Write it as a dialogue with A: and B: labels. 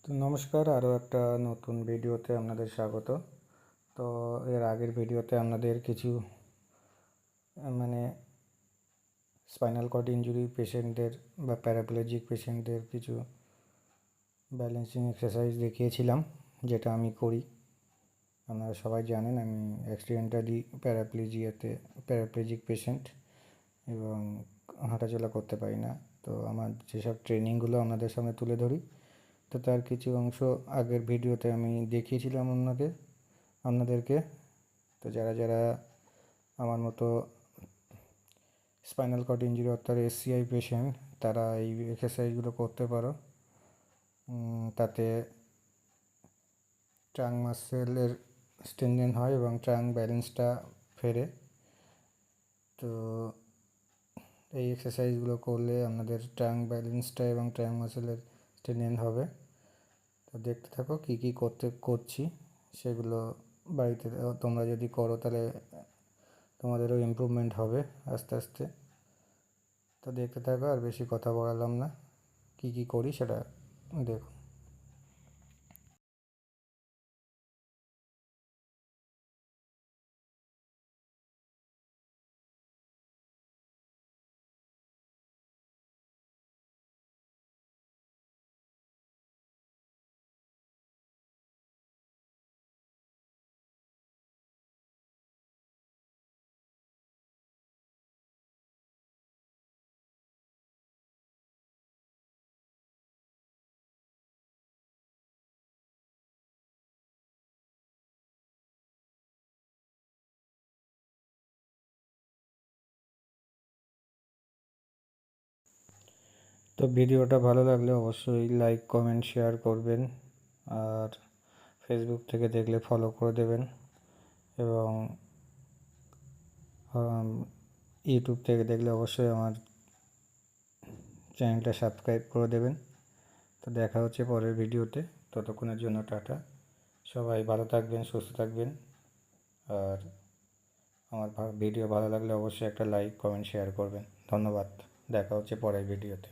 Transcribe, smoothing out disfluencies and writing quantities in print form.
A: তো নমস্কার, আরও একটা নতুন ভিডিওতে আপনাদের স্বাগত। তো এর আগের ভিডিওতে আপনাদের কিছু মানে স্পাইনাল কর্ড ইনজুরি পেশেন্টদের বা প্যারাপ্লেজিক পেশেন্টদের কিছু ব্যালেন্সিং এক্সারসাইজ দেখিয়েছিলাম, যেটা আমি করি। আপনারা সবাই জানেন আমি অ্যাক্সিডেন্টালি প্যারাপ্লেজিক পেশেন্ট এবং হাঁটাচলা করতে পারি না। তো আমার যেসব ট্রেনিংগুলো আপনাদের সামনে তুলে ধরি, তো তার কিছু অংশ আগের ভিডিওতে আমি দেখিয়েছিলাম আপনাদেরকে। তো যারা যারা আমার মতো স্পাইনাল কর্ড ইনজুরি অর্থাৎ এসসিআই পেশেন্ট, তারা এই এক্সারসাইজগুলো করতে পারো। তাতে ট্রাঙ্ক মাসেলের স্ট্রেনথেন হয় এবং ট্রাঙ্ক ব্যালেন্সটা ফেরে। তো এই এক্সারসাইজগুলো করলে আপনাদের ট্রাঙ্ক ব্যালেন্সটা এবং ট্রাঙ্ক মাসেলের স্ট্রেনথেন হবে। তো দেখতে থাকো কী কী করছি সেগুলো বাড়িতে তোমরা যদি করো তাহলে তোমাদেরও ইমপ্রুভমেন্ট হবে আস্তে আস্তে। তো দেখতে থাকো, আর বেশি কথা বলালাম না, কী কী করি সেটা দেখো। তো ভিডিওটা ভালো লাগলে অবশ্যই লাইক, কমেন্ট, শেয়ার করবেন। আর ফেসবুক থেকে দেখলে ফলো করে দেবেন এবং ইউটিউব থেকে দেখলে অবশ্যই আমার চ্যানেলটা সাবস্ক্রাইব করে দেবেন। তো দেখা হচ্ছে পরের ভিডিওতে, ততক্ষণের জন্য টাটা। সবাই ভালো থাকবেন, সুস্থ থাকবেন। আর আমার ভিডিও ভালো লাগলে অবশ্যই একটা লাইক, কমেন্ট, শেয়ার করবেন। ধন্যবাদ। দেখা হচ্ছে পরের ভিডিওতে।